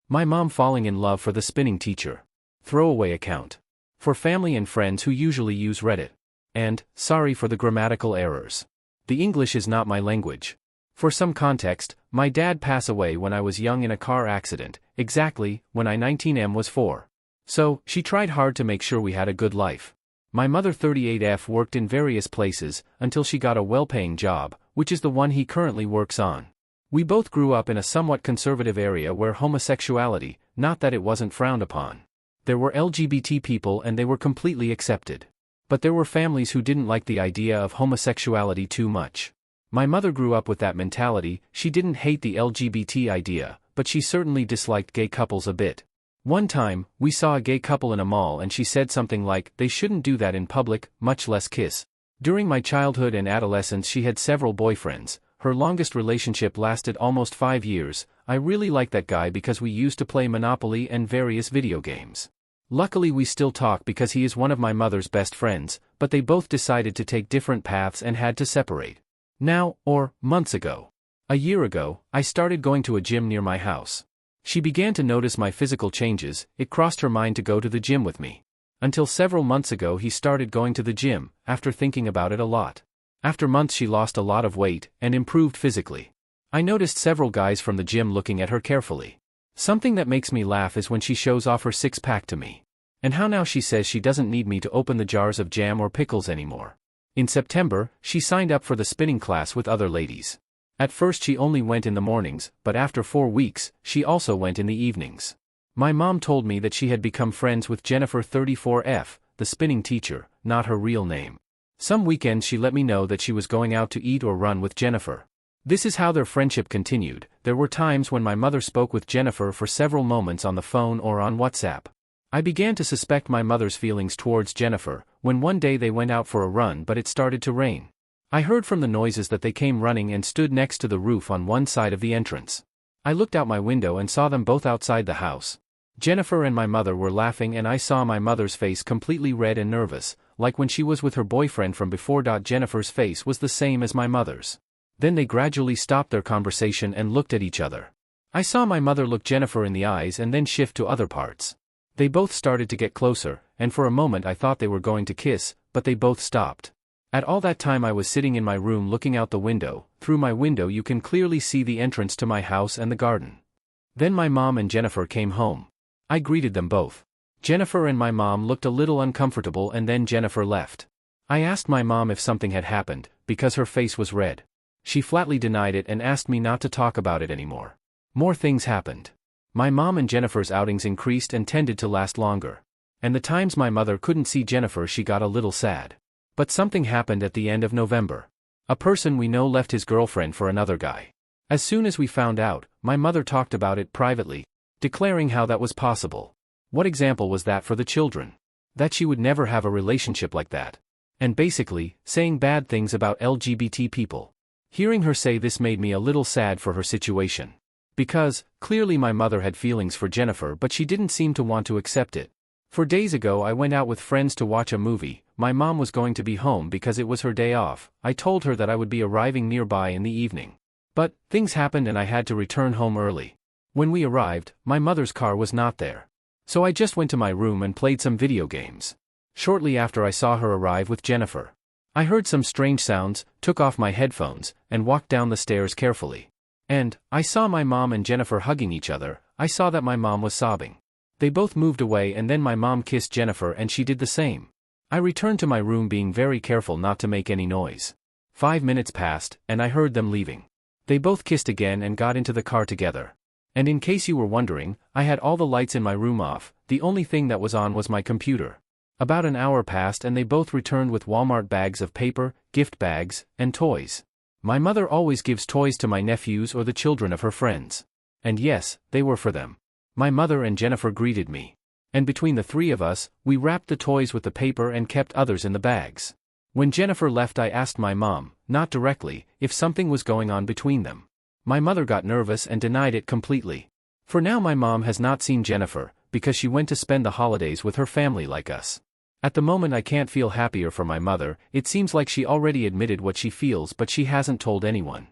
My mom falling in love for the spinning teacher. Throwaway account. For family and friends who usually use Reddit. And, sorry for the grammatical errors. The English is not my language. For some context, my dad passed away when I was young in a car accident, exactly when I 19M was 4. So, she tried hard to make sure we had a good life. My mother 38F worked in various places, until she got a well-paying job, which is the one he currently works on. We both grew up in a somewhat conservative area where homosexuality, not that it wasn't frowned upon. There were LGBT people and they were completely accepted. But there were families who didn't like the idea of homosexuality too much. My mother grew up with that mentality. She didn't hate the LGBT idea, but she certainly disliked gay couples a bit. One time, we saw a gay couple in a mall and she said something like, "They shouldn't do that in public, much less kiss." During my childhood and adolescence she had several boyfriends. Her longest relationship lasted almost 5 years. I really liked that guy because we used to play Monopoly and various video games. Luckily we still talk because he is one of my mother's best friends, but they both decided to take different paths and had to separate. Now, or months ago. A year ago, I started going to a gym near my house. She began to notice my physical changes. It crossed her mind to go to the gym with me. Until several months ago he started going to the gym, after thinking about it a lot. After months she lost a lot of weight, and improved physically. I noticed several guys from the gym looking at her carefully. Something that makes me laugh is when she shows off her six-pack to me. And how now she says she doesn't need me to open the jars of jam or pickles anymore. In September, she signed up for the spinning class with other ladies. At first she only went in the mornings, but after 4 weeks, she also went in the evenings. My mom told me that she had become friends with Jennifer 34F, the spinning teacher, not her real name. Some weekends she let me know that she was going out to eat or run with Jennifer. This is how their friendship continued. There were times when my mother spoke with Jennifer for several moments on the phone or on WhatsApp. I began to suspect my mother's feelings towards Jennifer, when one day they went out for a run but it started to rain. I heard from the noises that they came running and stood next to the roof on one side of the entrance. I looked out my window and saw them both outside the house. Jennifer and my mother were laughing and I saw my mother's face completely red and nervous, like when she was with her boyfriend from before. Jennifer's face was the same as my mother's. Then they gradually stopped their conversation and looked at each other. I saw my mother look Jennifer in the eyes and then shift to other parts. They both started to get closer, and for a moment I thought they were going to kiss, but they both stopped. At all that time I was sitting in my room looking out the window. Through my window you can clearly see the entrance to my house and the garden. Then my mom and Jennifer came home. I greeted them both. Jennifer and my mom looked a little uncomfortable and then Jennifer left. I asked my mom if something had happened, because her face was red. She flatly denied it and asked me not to talk about it anymore. More things happened. My mom and Jennifer's outings increased and tended to last longer. And the times my mother couldn't see Jennifer she got a little sad. But something happened at the end of November. A person we know left his girlfriend for another guy. As soon as we found out, my mother talked about it privately, declaring how that was possible. What example was that for the children? That she would never have a relationship like that. And basically, saying bad things about LGBT people. Hearing her say this made me a little sad for her situation. Because, clearly my mother had feelings for Jennifer but she didn't seem to want to accept it. 4 days ago I went out with friends to watch a movie. My mom was going to be home because it was her day off. I told her that I would be arriving nearby in the evening. But, things happened and I had to return home early. When we arrived, my mother's car was not there. So I just went to my room and played some video games. Shortly after I saw her arrive with Jennifer. I heard some strange sounds, took off my headphones, and walked down the stairs carefully. And, I saw my mom and Jennifer hugging each other. I saw that my mom was sobbing. They both moved away and then my mom kissed Jennifer and she did the same. I returned to my room being very careful not to make any noise. 5 minutes passed, and I heard them leaving. They both kissed again and got into the car together. And in case you were wondering, I had all the lights in my room off. The only thing that was on was my computer. About an hour passed and they both returned with Walmart bags of paper, gift bags, and toys. My mother always gives toys to my nephews or the children of her friends. And yes, they were for them. My mother and Jennifer greeted me. And between the 3 of us, we wrapped the toys with the paper and kept others in the bags. When Jennifer left I asked my mom, not directly, if something was going on between them. My mother got nervous and denied it completely. For now my mom has not seen Jennifer, because she went to spend the holidays with her family like us. At the moment I can't feel happier for my mother. It seems like she already admitted what she feels but she hasn't told anyone.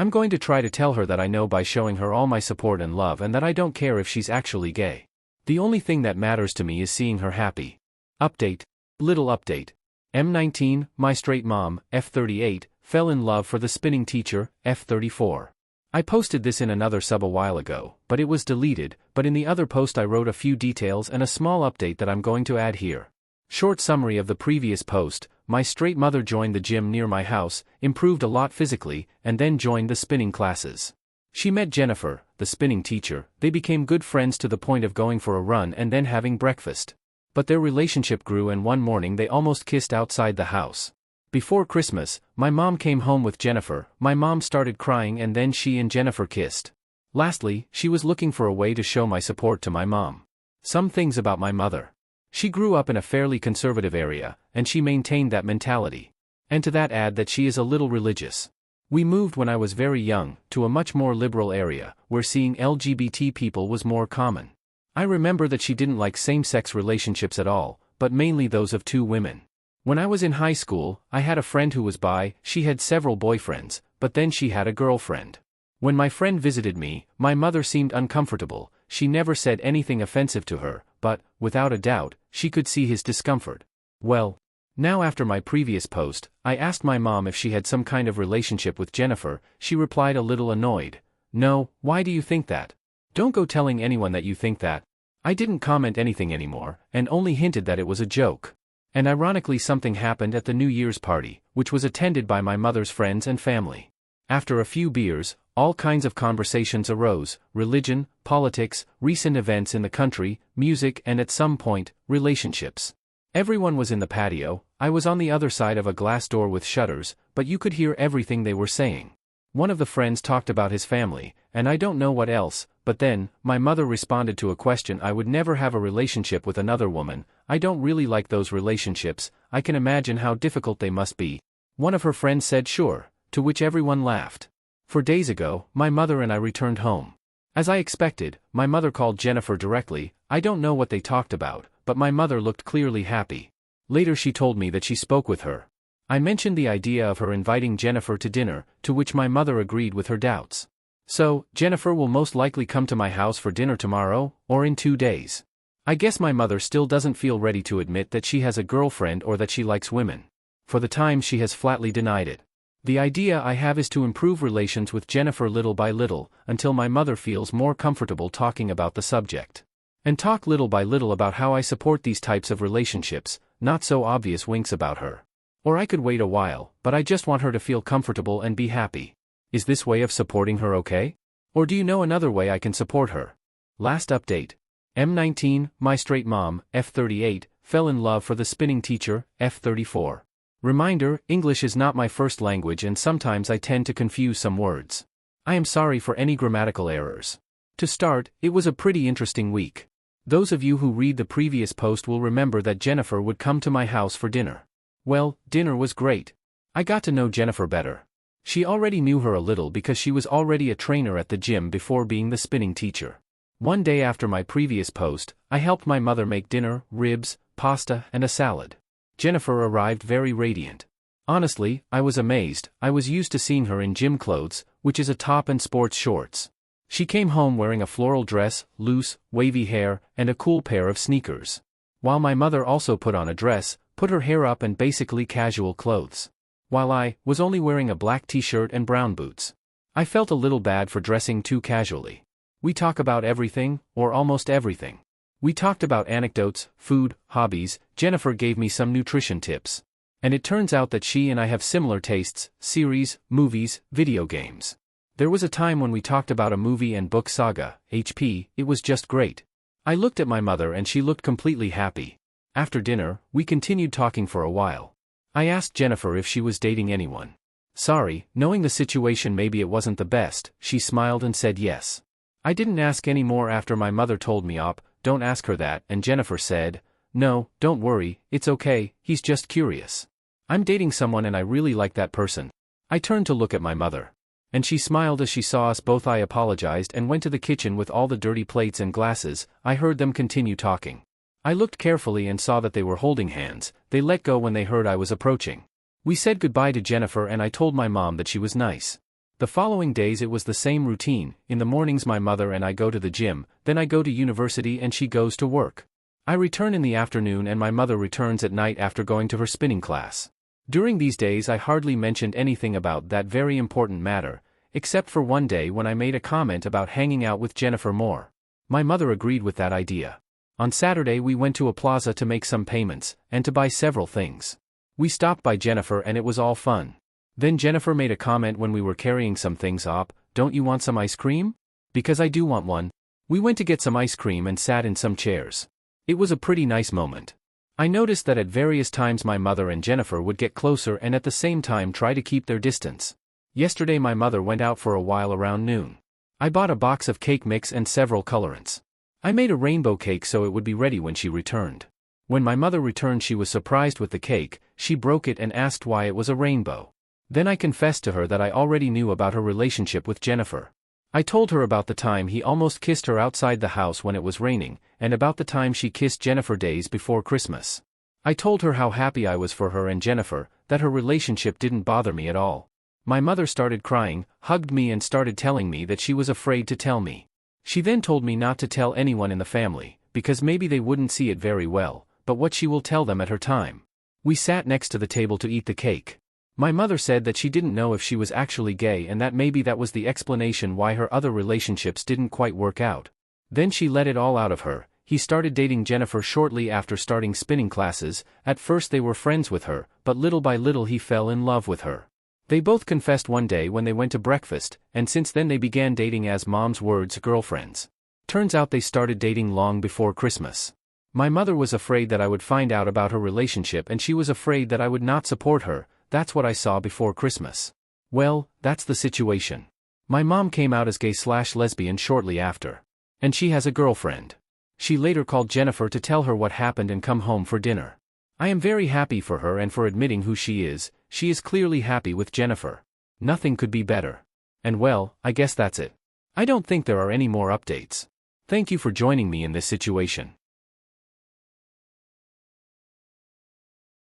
I'm going to try to tell her that I know by showing her all my support and love and that I don't care if she's actually gay. The only thing that matters to me is seeing her happy. Update. Little update. M19, my straight mom, F38, fell in love for the spinning teacher, F34. I posted this in another sub a while ago, but it was deleted, but in the other post I wrote a few details and a small update that I'm going to add here. Short summary of the previous post: my straight mother joined the gym near my house, improved a lot physically, and then joined the spinning classes. She met Jennifer, the spinning teacher, they became good friends to the point of going for a run and then having breakfast. But their relationship grew and one morning they almost kissed outside the house. Before Christmas, my mom came home with Jennifer, my mom started crying and then she and Jennifer kissed. Lastly, she was looking for a way to show my support to my mom. Some things about my mother. She grew up in a fairly conservative area, and she maintained that mentality. And to that add that she is a little religious. We moved when I was very young, to a much more liberal area, where seeing LGBT people was more common. I remember that she didn't like same-sex relationships at all, but mainly those of two women. When I was in high school, I had a friend who was bi, she had several boyfriends, but then she had a girlfriend. When my friend visited me, my mother seemed uncomfortable, she never said anything offensive to her, but, without a doubt, she could see his discomfort. Well, now after my previous post, I asked my mom if she had some kind of relationship with Jennifer, she replied a little annoyed. No, why do you think that? Don't go telling anyone that you think that. I didn't comment anything anymore, and only hinted that it was a joke. And ironically something happened at the New Year's party, which was attended by my mother's friends and family. After a few beers, all kinds of conversations arose: religion, politics, recent events in the country, music and at some point, relationships. Everyone was in the patio, I was on the other side of a glass door with shutters, but you could hear everything they were saying. One of the friends talked about his family, and I don't know what else, but then, my mother responded to a question: I would never have a relationship with another woman, I don't really like those relationships, I can imagine how difficult they must be. One of her friends said sure, to which everyone laughed. 4 days ago, my mother and I returned home. As I expected, my mother called Jennifer directly, I don't know what they talked about, but my mother looked clearly happy. Later she told me that she spoke with her. I mentioned the idea of her inviting Jennifer to dinner, to which my mother agreed with her doubts. So, Jennifer will most likely come to my house for dinner tomorrow, or in 2 days. I guess my mother still doesn't feel ready to admit that she has a girlfriend or that she likes women. For the time she has flatly denied it. The idea I have is to improve relations with Jennifer little by little, until my mother feels more comfortable talking about the subject. And talk little by little about how I support these types of relationships, not so obvious winks about her. Or I could wait a while, but I just want her to feel comfortable and be happy. Is this way of supporting her okay? Or do you know another way I can support her? Last update. M19, my straight mom, F38, fell in love for the spinning teacher, F34. Reminder: English is not my first language and sometimes I tend to confuse some words. I am sorry for any grammatical errors. To start, it was a pretty interesting week. Those of you who read the previous post will remember that Jennifer would come to my house for dinner. Well, dinner was great. I got to know Jennifer better. She already knew her a little because she was already a trainer at the gym before being the spinning teacher. One day after my previous post, I helped my mother make dinner, ribs, pasta, and a salad. Jennifer arrived very radiant. Honestly, I was amazed. I was used to seeing her in gym clothes, which is a top and sports shorts. She came home wearing a floral dress, loose, wavy hair, and a cool pair of sneakers. While my mother also put on a dress, put her hair up and basically casual clothes. While I was only wearing a black t-shirt and brown boots. I felt a little bad for dressing too casually. We talk about everything, or almost everything. We talked about anecdotes, food, hobbies. Jennifer gave me some nutrition tips. And it turns out that she and I have similar tastes: series, movies, video games. There was a time when we talked about a movie and book saga, HP, it was just great. I looked at my mother and she looked completely happy. After dinner, we continued talking for a while. I asked Jennifer if she was dating anyone. Sorry, knowing the situation maybe it wasn't the best, she smiled and said yes. I didn't ask any more after my mother told me don't ask her that, and Jennifer said, no, don't worry, it's okay, he's just curious. I'm dating someone and I really like that person. I turned to look at my mother. And she smiled as she saw us both. I apologized and went to the kitchen with all the dirty plates and glasses. I heard them continue talking. I looked carefully and saw that they were holding hands. They let go when they heard I was approaching. We said goodbye to Jennifer and I told my mom that she was nice. The following days it was the same routine. In the mornings my mother and I go to the gym, then I go to university and she goes to work. I return in the afternoon and my mother returns at night after going to her spinning class. During these days I hardly mentioned anything about that very important matter, except for one day when I made a comment about hanging out with Jennifer more. My mother agreed with that idea. On Saturday we went to a plaza to make some payments, and to buy several things. We stopped by Jennifer and it was all fun. Then Jennifer made a comment when we were carrying some things up, "Don't you want some ice cream?" Because I do want one. We went to get some ice cream and sat in some chairs. It was a pretty nice moment. I noticed that at various times my mother and Jennifer would get closer and at the same time try to keep their distance. Yesterday my mother went out for a while around noon. I bought a box of cake mix and several colorants. I made a rainbow cake so it would be ready when she returned. When my mother returned she was surprised with the cake, she broke it and asked why it was a rainbow. Then I confessed to her that I already knew about her relationship with Jennifer. I told her about the time he almost kissed her outside the house when it was raining, and about the time she kissed Jennifer days before Christmas. I told her how happy I was for her and Jennifer, that her relationship didn't bother me at all. My mother started crying, hugged me and started telling me that she was afraid to tell me. She then told me not to tell anyone in the family, because maybe they wouldn't see it very well, but what she will tell them at her time. We sat next to the table to eat the cake. My mother said that she didn't know if she was actually gay and that maybe that was the explanation why her other relationships didn't quite work out. Then she let it all out of her. He started dating Jennifer shortly after starting spinning classes. At first they were friends with her, but little by little he fell in love with her. They both confessed one day when they went to breakfast, and since then they began dating as mom's words girlfriends. Turns out they started dating long before Christmas. My mother was afraid that I would find out about her relationship and she was afraid that I would not support her. That's what I saw before Christmas. Well, that's the situation. My mom came out as gay/lesbian shortly after. And she has a girlfriend. She later called Jennifer to tell her what happened and come home for dinner. I am very happy for her and for admitting who she is. She is clearly happy with Jennifer. Nothing could be better. And well, I guess that's it. I don't think there are any more updates. Thank you for joining me in this situation.